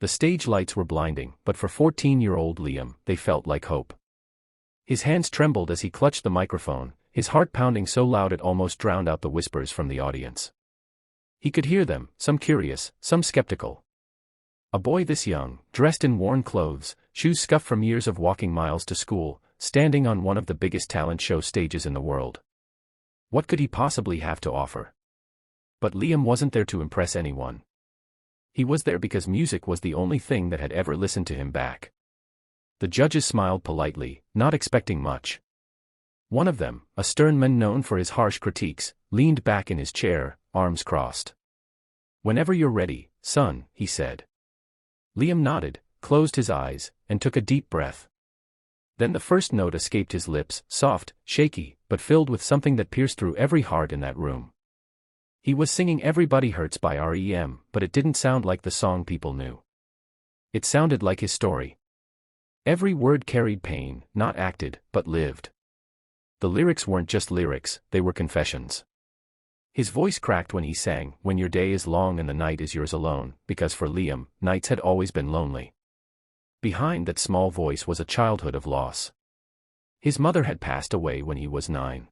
The stage lights were blinding, but for 14-year-old Liam, they felt like hope. His hands trembled as he clutched the microphone, his heart pounding so loud it almost drowned out the whispers from the audience. He could hear them, some curious, some skeptical. A boy this young, dressed in worn clothes, shoes scuffed from years of walking miles to school, standing on one of the biggest talent show stages in the world. What could he possibly have to offer? But Liam wasn't there to impress anyone. He was there because music was the only thing that had ever listened to him back. The judges smiled politely, not expecting much. One of them, a stern man known for his harsh critiques, leaned back in his chair, arms crossed. "Whenever you're ready, son," he said. Liam nodded, closed his eyes, and took a deep breath. Then the first note escaped his lips, soft, shaky, but filled with something that pierced through every heart in that room. He was singing Everybody Hurts by R.E.M., but it didn't sound like the song people knew. It sounded like his story. Every word carried pain, not acted, but lived. The lyrics weren't just lyrics, they were confessions. His voice cracked when he sang, "When your day is long and the night is yours alone," because for Liam, nights had always been lonely. Behind that small voice was a childhood of loss. His mother had passed away when he was 9.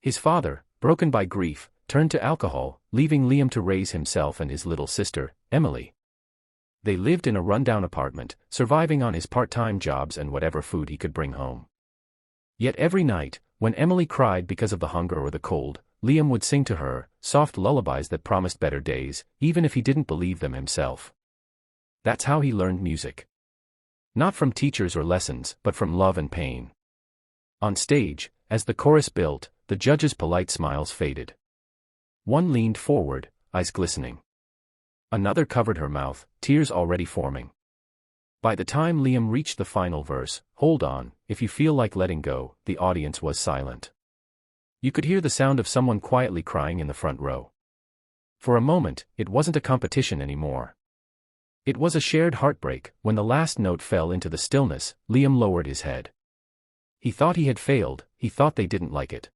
His father, broken by grief, turned to alcohol, leaving Liam to raise himself and his little sister, Emily. They lived in a rundown apartment, surviving on his part-time jobs and whatever food he could bring home. Yet every night, when Emily cried because of the hunger or the cold, Liam would sing to her, soft lullabies that promised better days, even if he didn't believe them himself. That's how he learned music. Not from teachers or lessons, but from love and pain. On stage, as the chorus built, the judges' polite smiles faded. One leaned forward, eyes glistening. Another covered her mouth, tears already forming. By the time Liam reached the final verse, "Hold on, if you feel like letting go," the audience was silent. You could hear the sound of someone quietly crying in the front row. For a moment, it wasn't a competition anymore. It was a shared heartbreak. When the last note fell into the stillness, Liam lowered his head. He thought he had failed, he thought they didn't like it.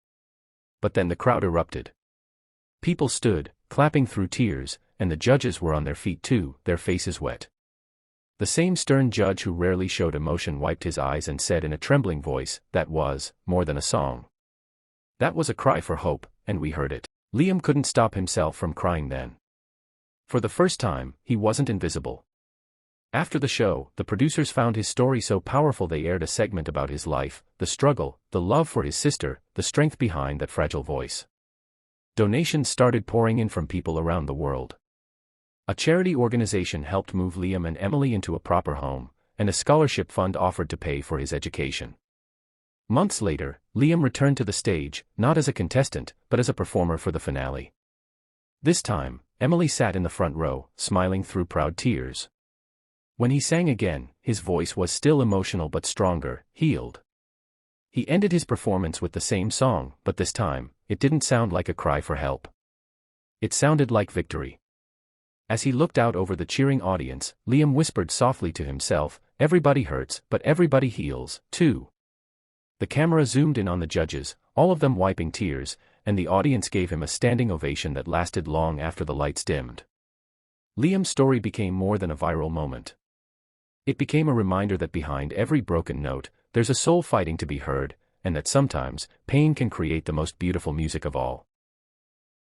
But then the crowd erupted. People stood, clapping through tears, and the judges were on their feet too, their faces wet. The same stern judge who rarely showed emotion wiped his eyes and said in a trembling voice, "That was more than a song. That was a cry for hope, and we heard it." Liam couldn't stop himself from crying then. For the first time, he wasn't invisible. After the show, the producers found his story so powerful they aired a segment about his life, the struggle, the love for his sister, the strength behind that fragile voice. Donations started pouring in from people around the world. A charity organization helped move Liam and Emily into a proper home, and a scholarship fund offered to pay for his education. Months later, Liam returned to the stage, not as a contestant, but as a performer for the finale. This time, Emily sat in the front row, smiling through proud tears. When he sang again, his voice was still emotional but stronger, healed. He ended his performance with the same song, but this time, it didn't sound like a cry for help. It sounded like victory. As he looked out over the cheering audience, Liam whispered softly to himself, "Everybody hurts, but everybody heals, too." The camera zoomed in on the judges, all of them wiping tears, and the audience gave him a standing ovation that lasted long after the lights dimmed. Liam's story became more than a viral moment. It became a reminder that behind every broken note, there's a soul fighting to be heard, and that sometimes, pain can create the most beautiful music of all.